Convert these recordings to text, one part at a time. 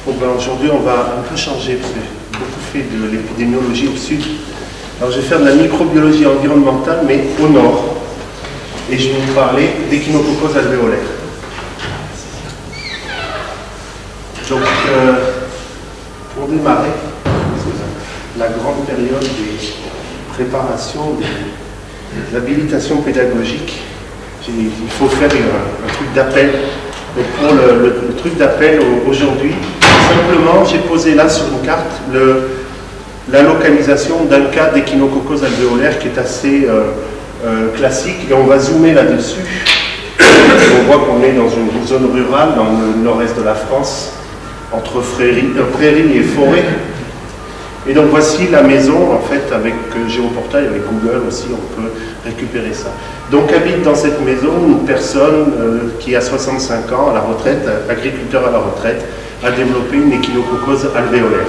Bon, ben, aujourd'hui, on va un peu changer, parce que j'ai beaucoup fait de l'épidémiologie au sud. Alors, je vais faire de la microbiologie environnementale, mais au nord. Et je vais vous parler d'échinococos alvéolaires. Donc, pour démarrer, la grande période des préparations, des habilitations pédagogiques, il faut faire un truc d'appel. Donc pour le truc d'appel aujourd'hui, simplement j'ai posé là sur une carte la localisation d'un cas d'échinococos alvéolaire qui est assez classique, et on va zoomer là-dessus. On voit qu'on est dans une zone rurale dans le nord-est de la France, entre prairies et forêts. Et donc voici la maison, en fait, avec Géoportail, avec Google aussi, on peut récupérer ça. Donc habite dans cette maison une personne qui a 65 ans, à la retraite, agriculteur à la retraite, a développé une échinococose alvéolaire.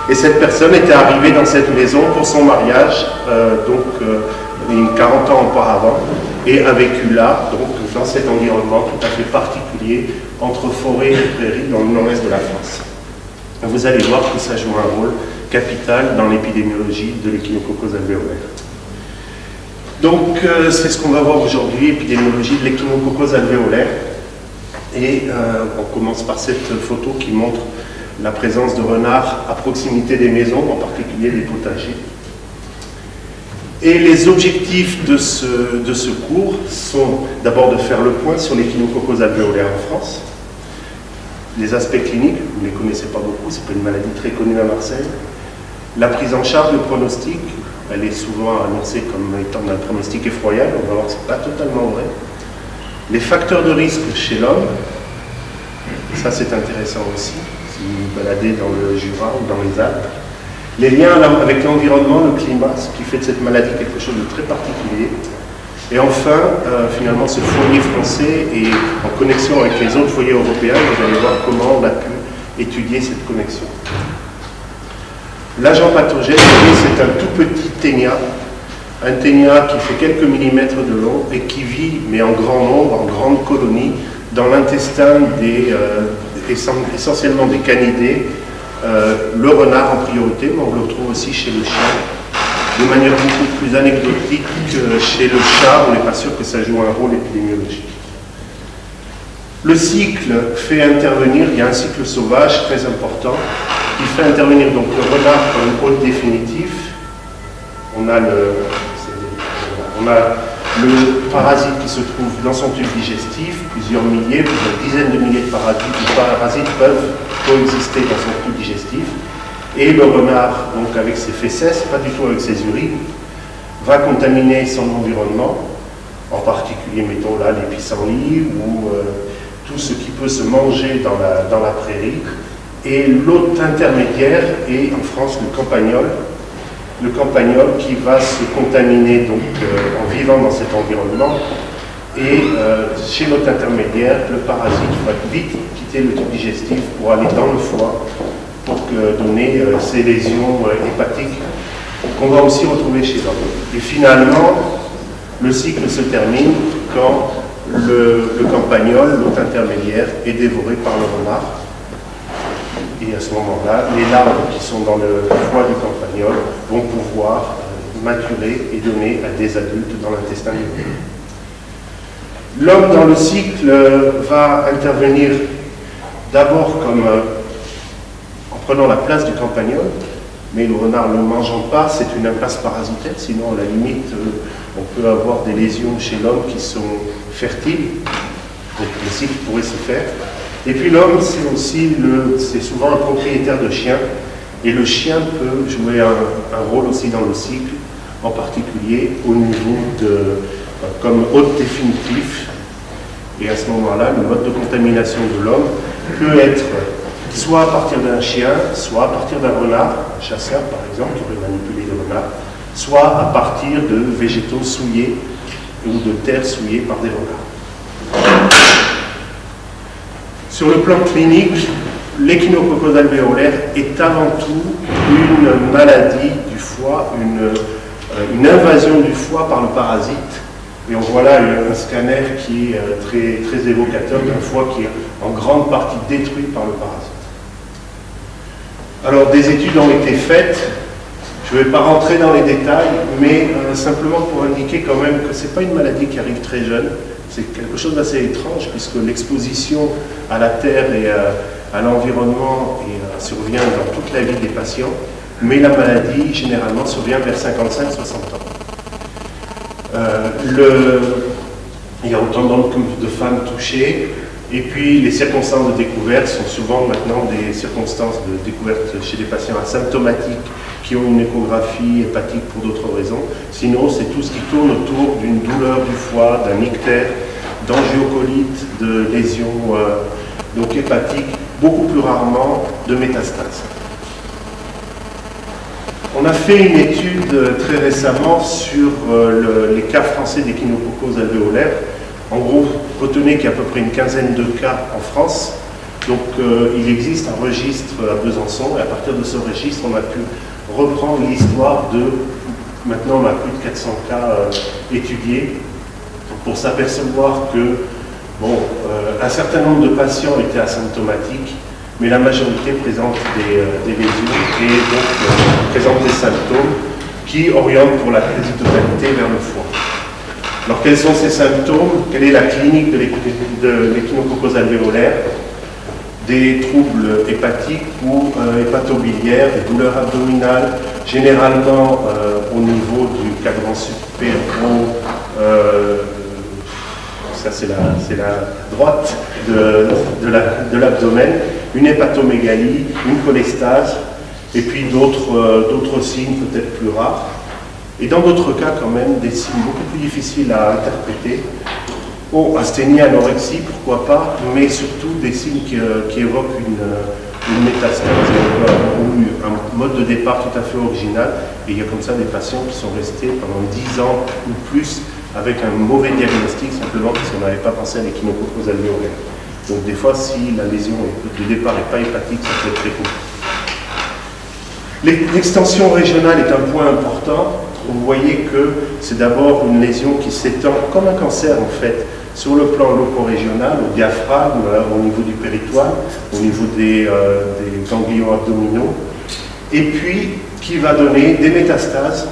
Et cette personne était arrivée dans cette maison pour son mariage, une 40 ans auparavant, et a vécu là, donc dans cet environnement tout à fait particulier, entre forêt et prairies, dans le nord-est de la France. Vous allez voir que ça joue un rôle capital dans l'épidémiologie de l'échinococose alvéolaire. Donc, c'est ce qu'on va voir aujourd'hui, épidémiologie de l'échinococose alvéolaire. Et on commence par cette photo qui montre la présence de renards à proximité des maisons, en particulier des potagers. Et les objectifs de ce cours sont d'abord de faire le point sur l'échinococose alvéolaire en France. Les aspects cliniques, vous ne les connaissez pas beaucoup, ce n'est pas une maladie très connue à Marseille. La prise en charge, le pronostic, elle est souvent annoncée comme étant un pronostic effroyable, on va voir que ce n'est pas totalement vrai. Les facteurs de risque chez l'homme, ça c'est intéressant aussi, si vous vous baladez dans le Jura ou dans les Alpes. Les liens avec l'environnement, le climat, ce qui fait de cette maladie quelque chose de très particulier. Et enfin, finalement, ce foyer français est en connexion avec les autres foyers européens. Vous allez voir comment on a pu étudier cette connexion. L'agent pathogène, c'est un tout petit ténia. Un ténia qui fait quelques millimètres de long et qui vit, mais en grand nombre, en grande colonie, dans l'intestin essentiellement des canidés. Le renard en priorité, mais on le retrouve aussi chez le chien. De manière beaucoup plus anecdotique que chez le chat, on n'est pas sûr que ça joue un rôle épidémiologique. Le cycle fait intervenir, il y a un cycle sauvage très important, qui fait intervenir donc le renard comme hôte définitif. On a le parasite qui se trouve dans son tube digestif, plusieurs dizaines de milliers de parasites peuvent coexister dans son tube digestif. Et le renard, donc avec ses fesses, pas du tout avec ses urines, va contaminer son environnement, en particulier, mettons là, les pissenlits ou tout ce qui peut se manger dans la prairie. Et l'hôte intermédiaire est en France le campagnol qui va se contaminer donc, en vivant dans cet environnement. Et chez l'hôte intermédiaire, le parasite va vite quitter le tube digestif pour aller dans le foie, pour donner ces lésions hépatiques qu'on va aussi retrouver chez l'homme. Et finalement, le cycle se termine quand le campagnol, l'hôte intermédiaire, est dévoré par le renard. Et à ce moment-là, les larves qui sont dans le foie du campagnol vont pouvoir maturer et donner à des adultes dans l'intestin de l'homme. L'homme dans le cycle va intervenir d'abord comme en prenant la place du campagnol, mais le renard ne le mangeant pas, c'est une impasse parasitaire, sinon à la limite on peut avoir des lésions chez l'homme qui sont fertiles, donc le cycle pourrait se faire. Et puis l'homme, c'est souvent un propriétaire de chien, et le chien peut jouer un rôle aussi dans le cycle, en particulier au niveau comme hôte définitif. Et à ce moment-là, le mode de contamination de l'homme peut être soit à partir d'un chien, soit à partir d'un renard, un chasseur par exemple, qui aurait manipulé le renard, soit à partir de végétaux souillés ou de terre souillée par des renards. Sur le plan clinique, l'échinococose alvéolaire est avant tout une maladie du foie, une invasion du foie par le parasite. Et on voit là un scanner qui est très, très évocateur d'un foie qui est en grande partie détruit par le parasite. Alors, des études ont été faites. Je ne vais pas rentrer dans les détails, mais simplement pour indiquer quand même que ce n'est pas une maladie qui arrive très jeune. C'est quelque chose d'assez étrange, puisque l'exposition à la terre et à l'environnement survient dans toute la vie des patients, mais la maladie, généralement, survient vers 55-60 ans. Il y a autant d'hommes que de femmes touchées, et puis les circonstances de découverte sont souvent maintenant des circonstances de découverte chez des patients asymptomatiques qui ont une échographie hépatique pour d'autres raisons. Sinon, c'est tout ce qui tourne autour d'une douleur du foie, d'un ictère, d'angiocolite, de lésions donc hépatiques, beaucoup plus rarement de métastases. On a fait une étude très récemment sur les cas français d'échinococose alvéolaire. En gros, retenez qu'il y a à peu près une quinzaine de cas en France. Donc il existe un registre à Besançon, et à partir de ce registre, on a pu reprendre l'histoire de, maintenant on a plus de 400 cas étudiés, pour s'apercevoir que, bon, un certain nombre de patients étaient asymptomatiques, mais la majorité présente des lésions et donc présente des symptômes qui orientent pour la quasi-totalité vers le foie. Alors quels sont ces symptômes? Quelle est la clinique de l'échinococose alvéolaire? Des troubles hépatiques ou hépatobiliaires, des douleurs abdominales, généralement au niveau du cadran supéro, ça c'est la droite de l'abdomen, une hépatomégalie, une cholestase, et puis d'autres signes peut-être plus rares. Et dans d'autres cas, quand même, des signes beaucoup plus difficiles à interpréter. Asthénie, anorexie, pourquoi pas, mais surtout des signes qui évoquent une métastase ou un mode de départ tout à fait original. Et il y a comme ça des patients qui sont restés pendant 10 ans ou plus avec un mauvais diagnostic, simplement parce qu'on n'avait pas pensé à l'échinococose alvéolaire. Donc des fois, si la lésion de départ n'est pas hépatique, ça peut être très compliqué. L'extension régionale est un point important. Vous voyez que c'est d'abord une lésion qui s'étend comme un cancer en fait, sur le plan loco-régional, au diaphragme, au niveau du péritoine, au niveau des ganglions abdominaux, et puis qui va donner des métastases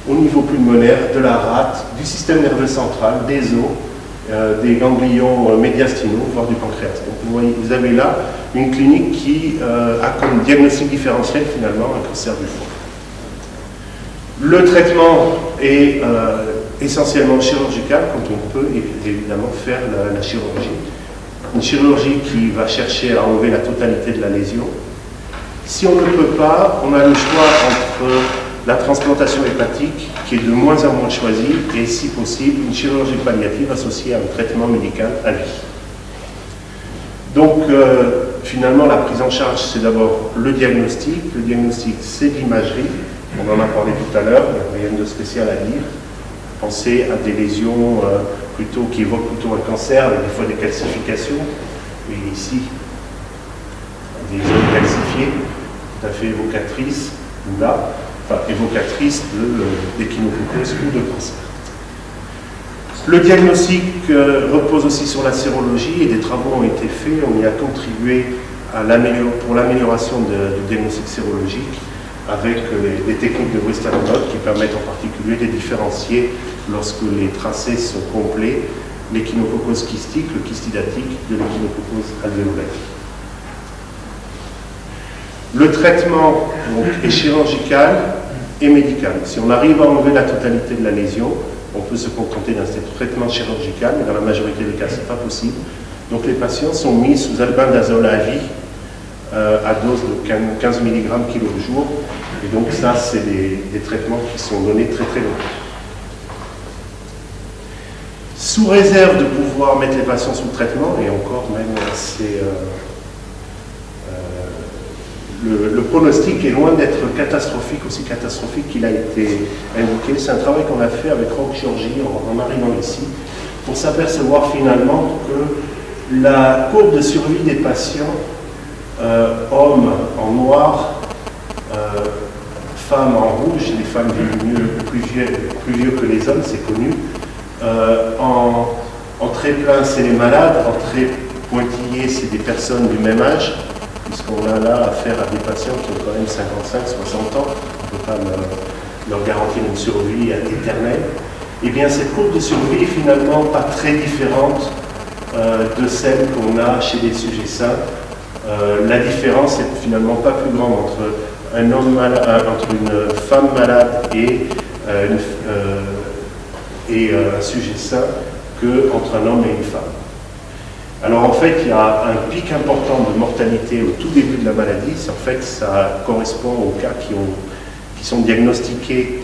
au niveau pulmonaire, de la rate, du système nerveux central, des os, des ganglions médiastinaux, voire du pancréas. Donc vous voyez, vous avez là une clinique qui a comme diagnostic différentiel finalement un cancer du foie. Le traitement est essentiellement chirurgical, quand on peut évidemment faire la chirurgie. Une chirurgie qui va chercher à enlever la totalité de la lésion. Si on ne peut pas, on a le choix entre la transplantation hépatique, qui est de moins en moins choisie, et si possible, une chirurgie palliative associée à un traitement médical à vie. Donc, finalement, la prise en charge, c'est d'abord le diagnostic. Le diagnostic, c'est l'imagerie. On en a parlé tout à l'heure, il n'y a rien de spécial à dire. Pensez à des lésions qui évoquent plutôt un cancer, avec des fois des calcifications. Et ici, des zones calcifiées, tout à fait évocatrices, ou là, enfin évocatrices d'échinococose ou de cancer. Le diagnostic repose aussi sur la sérologie et des travaux ont été faits. On y a contribué pour l'amélioration du diagnostic sérologique avec les techniques de Western blot qui permettent en particulier de différencier, lorsque les tracés sont complets, l'échinococose kystique, le kystidatique, de l'échinococose alvéolaire. Le traitement donc, est chirurgical et médical. Si on arrive à enlever la totalité de la lésion, on peut se contenter d'un traitement chirurgical, mais dans la majorité des cas, ce n'est pas possible. Donc les patients sont mis sous albendazole à vie, à dose de 15 mg kg au jour. Et donc ça, c'est des traitements qui sont donnés très très longtemps. Sous réserve de pouvoir mettre les patients sous traitement, et encore même, le pronostic est loin d'être catastrophique, aussi catastrophique qu'il a été indiqué. C'est un travail qu'on a fait avec Roque Georgi en arrivant ici, pour s'apercevoir finalement que la courbe de survie des patients, hommes en noir, femmes en rouge, les femmes vivent plus vieux que les hommes, c'est connu. En très plein, c'est les malades, en très pointillé, c'est des personnes du même âge, puisqu'on qu'on a là affaire à des patients qui ont quand même 55, 60 ans, on ne peut pas leur garantir une survie éternelle, eh bien cette courbe de survie est finalement pas très différente de celle qu'on a chez les sujets sains. La différence n'est finalement pas plus grande entre entre une femme malade et un sujet sain qu'entre un homme et une femme. Alors en fait, il y a un pic important de mortalité au tout début de la maladie. En fait, ça correspond aux cas qui sont diagnostiqués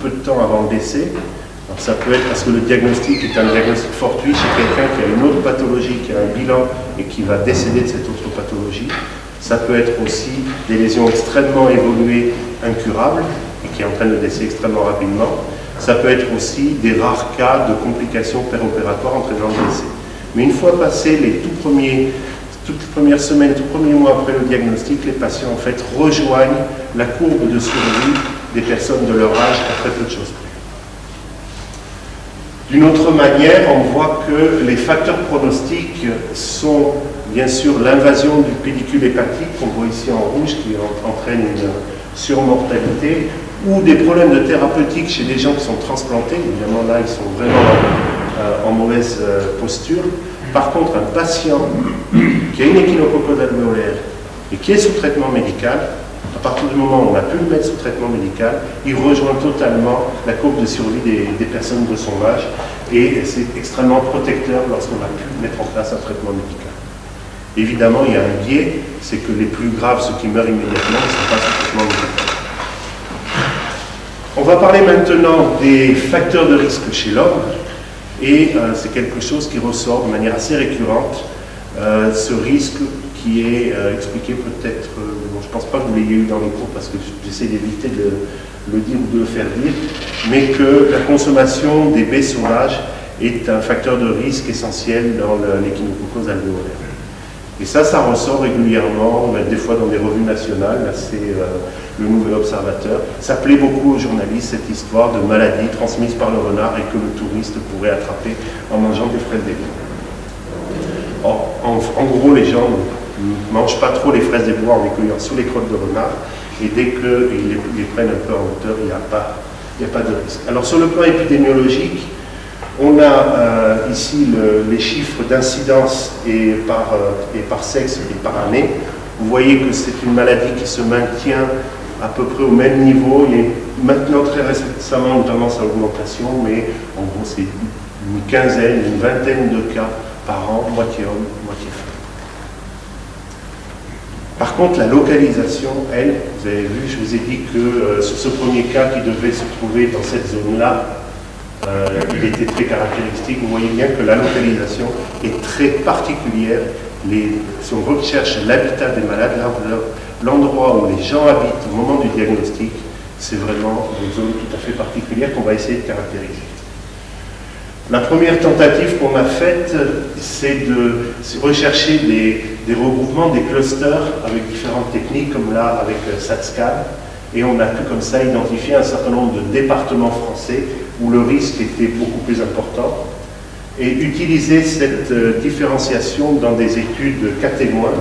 peu de temps avant le décès. Alors, ça peut être parce que le diagnostic est un diagnostic fortuit chez quelqu'un qui a une autre pathologie, qui a un bilan et qui va décéder de cette autre pathologie. Ça peut être aussi des lésions extrêmement évoluées, incurables, et qui entraînent le décès extrêmement rapidement. Ça peut être aussi des rares cas de complications péropératoires entraînant le décès. Mais une fois passé toutes les premières semaines, tout premiers mois après le diagnostic, les patients en fait rejoignent la courbe de survie des personnes de leur âge à très peu de choses près. D'une autre manière, on voit que les facteurs pronostiques sont bien sûr l'invasion du pédicule hépatique, qu'on voit ici en rouge, qui entraîne une surmortalité, ou des problèmes de thérapeutique chez des gens qui sont transplantés. Évidemment, là, ils sont vraiment en mauvaise posture. Par contre, un patient qui a une échinococose alvéolaire et qui est sous traitement médical, à partir du moment où on a pu le mettre sous traitement médical, il rejoint totalement la courbe de survie des personnes de son âge, et c'est extrêmement protecteur lorsqu'on a pu mettre en place un traitement médical. Évidemment, il y a un biais, c'est que les plus graves, ceux qui meurent immédiatement, ne sont pas sous traitement médical. On va parler maintenant des facteurs de risque chez l'homme, et c'est quelque chose qui ressort de manière assez récurrente, ce risque qui est expliqué peut-être, bon, je ne pense pas que vous l'ayez eu dans les cours parce que j'essaie d'éviter de le dire ou de le faire dire, mais que la consommation des baies sauvages est un facteur de risque essentiel dans l'échinococose alvéolaire. Et ça ressort régulièrement, des fois dans des revues nationales, là c'est le Nouvel Observateur. Ça plaît beaucoup aux journalistes, cette histoire de maladie transmise par le renard et que le touriste pourrait attraper en mangeant des fraises des bois. En gros, les gens ne mangent pas trop les fraises des bois en les cueillant sous les crottes de renard, et dès qu'ils les prennent un peu en hauteur, il n'y a pas de risque. Alors sur le plan épidémiologique, on a ici les chiffres d'incidence et par sexe et par année. Vous voyez que c'est une maladie qui se maintient à peu près au même niveau. Il y a maintenant très récemment une tendance à l'augmentation, mais en gros c'est une quinzaine, une vingtaine de cas par an, moitié homme, moitié femme. Par contre, la localisation, elle, vous avez vu, je vous ai dit que sur ce premier cas qui devait se trouver dans cette zone-là, il était très caractéristique. Vous voyez bien que la localisation est très particulière. Si on recherche l'habitat des malades, l'endroit où les gens habitent au moment du diagnostic, c'est vraiment une zone tout à fait particulière qu'on va essayer de caractériser. La première tentative qu'on a faite, c'est de rechercher des regroupements, des clusters avec différentes techniques, comme là avec SAT-SCAN, et on a pu comme ça identifier un certain nombre de départements français où le risque était beaucoup plus important, et utiliser cette différenciation dans des études cas témoins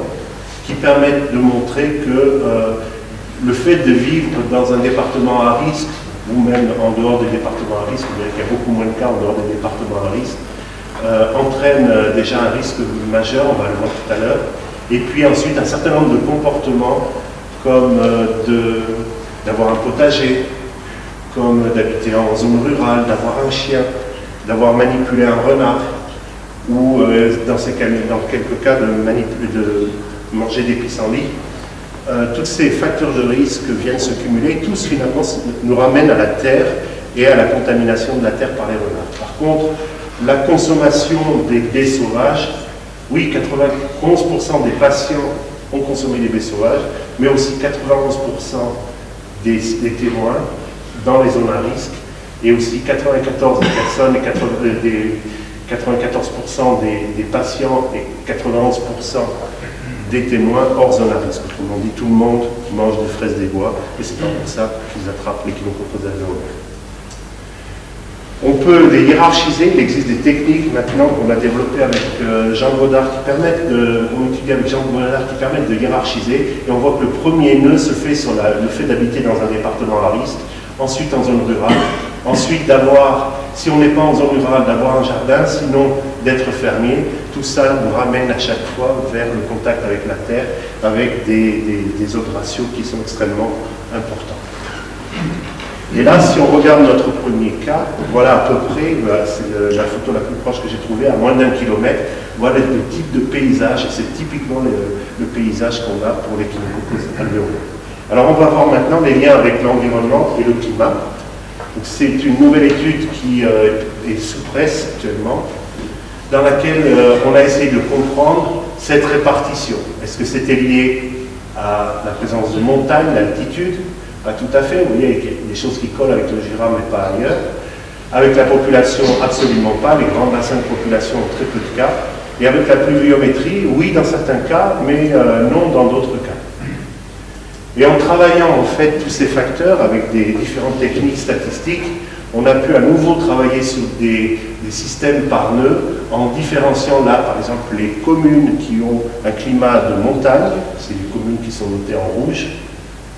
qui permettent de montrer que le fait de vivre dans un département à risque, ou même en dehors des départements à risque, il y a beaucoup moins de cas en dehors des départements à risque, entraîne déjà un risque majeur, on va le voir tout à l'heure, et puis ensuite un certain nombre de comportements comme d'avoir un potager, comme d'habiter en zone rurale, d'avoir un chien, d'avoir manipulé un renard, ou dans quelques cas de manger des pissenlits. Tous ces facteurs de risque viennent se cumuler, tous finalement nous ramènent à la terre et à la contamination de la terre par les renards. Par contre, la consommation des baies sauvages, oui, 91% des patients ont consommé des baies sauvages, mais aussi 91% des témoins dans les zones à risque, et aussi 94 des personnes et 94% des patients et 91% des témoins hors zone à risque. Autrement dit, tout le monde mange des fraises des bois, et c'est pas pour ça qu'ils attrapent l'échinococose alvéolaire. On peut les hiérarchiser. Il existe des techniques maintenant qu'on a développées avec Jean Godard qu'on étudie avec Jean Godard qui permettent de hiérarchiser. Et on voit que le premier nœud se fait sur le fait d'habiter dans un département à risque, ensuite en zone rurale, ensuite d'avoir, si on n'est pas en zone rurale, d'avoir un jardin, sinon d'être fermier. Tout ça nous ramène à chaque fois vers le contact avec la terre, avec des autres ratios qui sont extrêmement importants. Et là, si on regarde notre premier cas, voilà à peu près, c'est la photo la plus proche que j'ai trouvée, à moins d'1 kilomètre, voilà le type de paysage, et c'est typiquement le paysage qu'on a pour les Echinococos alvéolaires. Alors on va voir maintenant les liens avec l'environnement et le climat. C'est une nouvelle étude qui est sous presse actuellement, dans laquelle on a essayé de comprendre cette répartition. Est-ce que c'était lié à la présence de montagnes, l'altitude? Pas tout à fait, vous voyez, il y a des choses qui collent avec le Jura, mais pas ailleurs. Avec la population, absolument pas, les grands bassins de population ont très peu de cas. Et avec la pluviométrie, oui dans certains cas, mais non dans d'autres cas. Et en travaillant en fait tous ces facteurs avec des différentes techniques statistiques, on a pu à nouveau travailler sur des systèmes par nœud, en différenciant là, par exemple, les communes qui ont un climat de montagne, c'est les communes qui sont notées en rouge,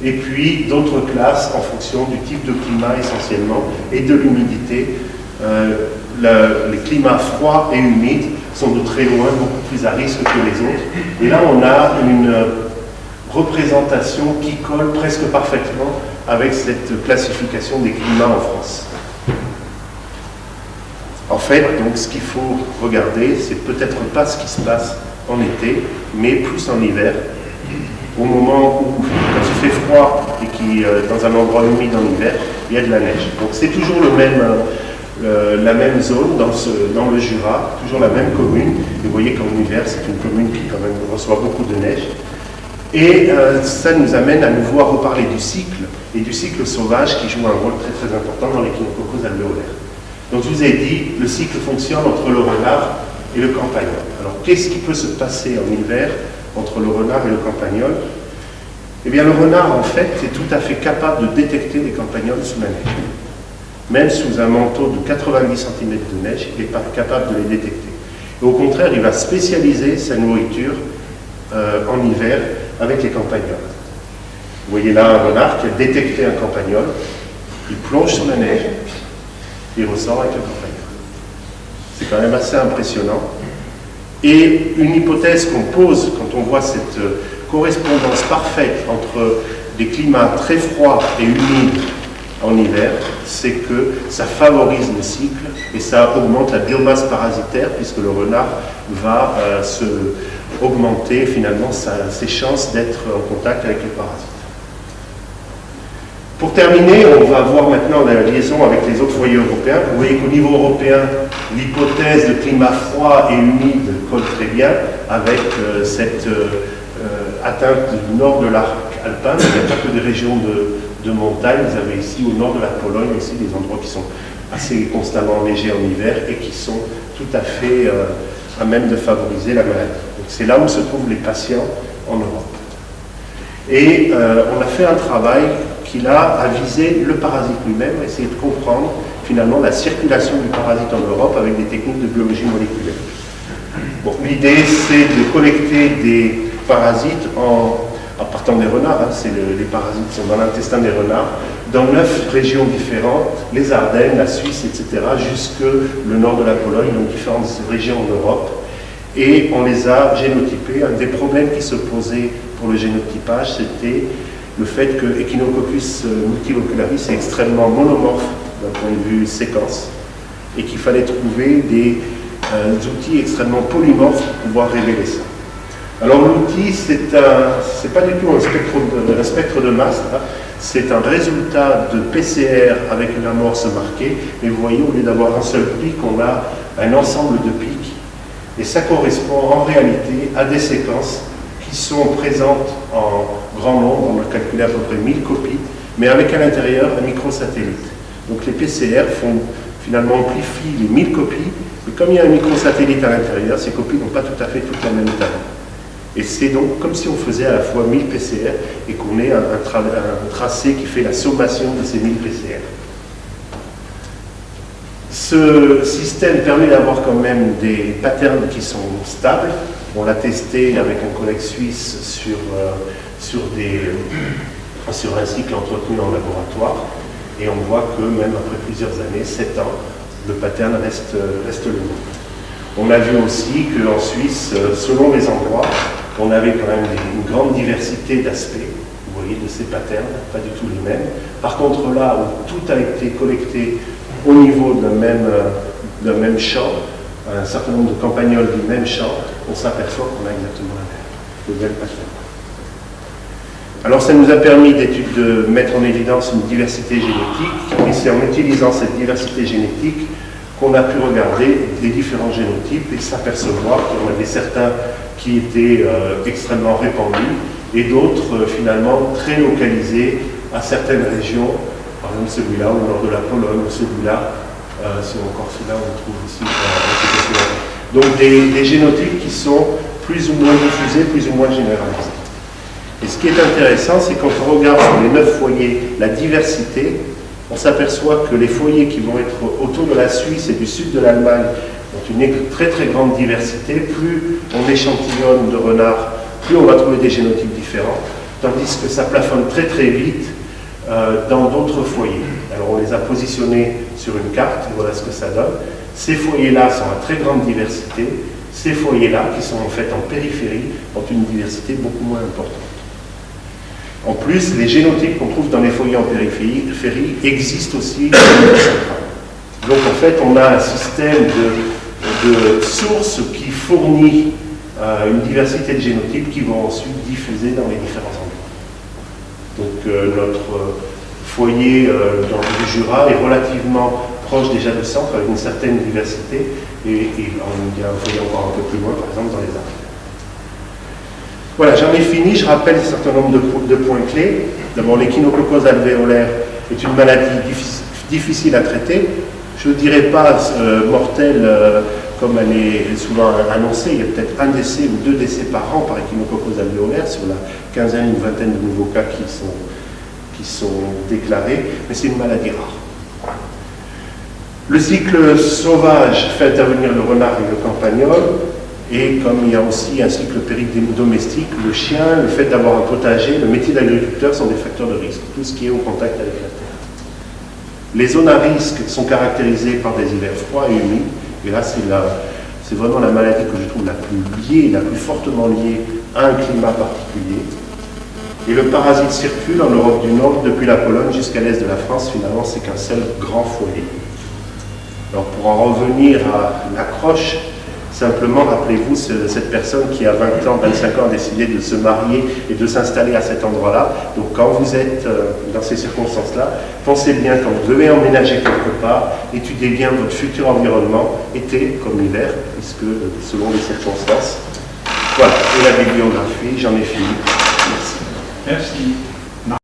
et puis d'autres classes en fonction du type de climat essentiellement et de l'humidité. Les climats froids et humides sont de très loin beaucoup plus à risque que les autres. Et là, on a une représentation qui colle presque parfaitement avec cette classification des climats en France. En fait, donc, ce qu'il faut regarder, c'est peut-être pas ce qui se passe en été, mais plus en hiver, au moment où, quand il fait froid et qui dans un endroit humide en hiver, il y a de la neige. Donc c'est toujours la même zone dans le Jura, toujours la même commune. Et vous voyez qu'en hiver, c'est une commune qui quand même reçoit beaucoup de neige. Et ça nous amène à nouveau à reparler du cycle, et du cycle sauvage qui joue un rôle très très important dans les Echinococos alvéolaires. Donc je vous ai dit, le cycle fonctionne entre le renard et le campagnol. Alors qu'est-ce qui peut se passer en hiver entre le renard et le campagnol? Eh bien le renard en fait est tout à fait capable de détecter les campagnols sous la neige. Même sous un manteau de 90 cm de neige, il n'est pas capable de les détecter. Et au contraire, il va spécialiser sa nourriture en hiver avec les campagnols. Vous voyez là un renard qui a détecté un campagnol, il plonge sur la neige, il ressort avec le campagnol. C'est quand même assez impressionnant. Et une hypothèse qu'on pose quand on voit cette correspondance parfaite entre des climats très froids et humides en hiver, c'est que ça favorise le cycle et ça augmente la biomasse parasitaire puisque le renard va augmenter finalement ses chances d'être en contact avec les parasites. Pour terminer, on va voir maintenant la liaison avec les autres foyers européens. Vous voyez qu'au niveau européen, l'hypothèse de climat froid et humide colle très bien avec cette atteinte du nord de l'arc alpin. Il n'y a pas que des régions de montagne. Vous avez ici au nord de la Pologne aussi des endroits qui sont assez constamment enneigés en hiver et qui sont tout à fait à même de favoriser la maladie. Donc c'est là où se trouvent les patients en Europe. Et on a fait un travail qui là a visé le parasite lui-même, a essayé de comprendre finalement la circulation du parasite en Europe avec des techniques de biologie moléculaire. Bon, l'idée c'est de collecter des parasites en partant des renards, c'est les parasites sont dans l'intestin des renards, dans 9 régions différentes, les Ardennes, la Suisse, etc., jusque le nord de la Pologne, donc différentes régions en Europe, et on les a génotypés. Un des problèmes qui se posait pour le génotypage, c'était le fait que Echinococcus multilocularis est extrêmement monomorphe d'un point de vue séquence, et qu'il fallait trouver des outils extrêmement polymorphes pour pouvoir révéler ça. Alors l'outil, c'est pas du tout un spectre de masse, hein. C'est un résultat de PCR avec une amorce marquée, mais vous voyez, au lieu d'avoir un seul pic, on a un ensemble de pics, et ça correspond en réalité à des séquences qui sont présentes en grand nombre, on a calculé à peu près 1000 copies, mais avec à l'intérieur un microsatellite. Donc les PCR finalement amplifient les 1000 copies, et comme il y a un microsatellite à l'intérieur, ces copies n'ont pas tout à fait toute la même taille. Et c'est donc comme si on faisait à la fois 1000 PCR et qu'on ait un tracé qui fait la sommation de ces 1000 PCR. Ce système permet d'avoir quand même des patterns qui sont stables. On l'a testé avec un collègue suisse sur un cycle entretenu en laboratoire, et on voit que même après plusieurs années, 7 ans, le pattern reste le même. On a vu aussi qu'en Suisse, selon les endroits, on avait quand même une grande diversité d'aspects, vous voyez, de ces patterns, pas du tout les mêmes. Par contre, là où tout a été collecté au niveau d'un même champ, un certain nombre de campagnols du même champ, on s'aperçoit qu'on a exactement le même pattern. Alors ça nous a permis de mettre en évidence une diversité génétique, et c'est en utilisant cette diversité génétique qu'on a pu regarder les différents génotypes et s'apercevoir qu'il y en avait certains qui étaient extrêmement répandus et d'autres finalement très localisés à certaines régions, par exemple celui-là au nord de la Pologne, ou celui-là, c'est encore celui-là, on le trouve ici. Donc des génotypes qui sont plus ou moins diffusés, plus ou moins généralisés. Et ce qui est intéressant, c'est quand on regarde sur les 9 foyers la diversité, on s'aperçoit que les foyers qui vont être autour de la Suisse et du sud de l'Allemagne ont une très très grande diversité. Plus on échantillonne de renards, plus on va trouver des génotypes différents, tandis que ça plafonne très très vite dans d'autres foyers. Alors on les a positionnés sur une carte, et voilà ce que ça donne. Ces foyers-là sont à très grande diversité, ces foyers-là, qui sont en fait en périphérie, ont une diversité beaucoup moins importante. En plus, les génotypes qu'on trouve dans les foyers en périphérie existent aussi dans le niveau central. Donc en fait, on a un système de sources qui fournit une diversité de génotypes qui vont ensuite diffuser dans les différents endroits. Donc notre foyer dans le Jura est relativement proche déjà du centre, avec une certaine diversité, et il y a un foyer encore un peu plus loin, par exemple dans les Alpes. Voilà, j'en ai fini. Je rappelle un certain nombre de points clés. D'abord, l'échinococose alvéolaire est une maladie difficile à traiter. Je ne dirais pas mortelle comme elle est souvent annoncée. Il y a peut-être un décès ou 2 décès par an par échinococose alvéolaire sur la quinzaine ou vingtaine de nouveaux cas qui sont déclarés, mais c'est une maladie rare. Le cycle sauvage fait intervenir le renard et le campagnol. Et comme il y a aussi un cycle domestique, le chien, le fait d'avoir un potager, le métier d'agriculteur sont des facteurs de risque, tout ce qui est au contact avec la terre. Les zones à risque sont caractérisées par des hivers froids et humides, et là c'est vraiment la maladie que je trouve la plus fortement liée à un climat particulier. Et le parasite circule en Europe du Nord, depuis la Pologne jusqu'à l'est de la France, finalement c'est qu'un seul grand foyer. Alors pour en revenir à l'accroche, simplement, rappelez-vous cette personne qui, à 20 ans, 25 ans, a décidé de se marier et de s'installer à cet endroit-là. Donc, quand vous êtes dans ces circonstances-là, pensez bien, quand vous devez emménager quelque part, étudiez bien votre futur environnement, été comme hiver, puisque selon les circonstances. Voilà, et la bibliographie, j'en ai fini. Merci. Merci.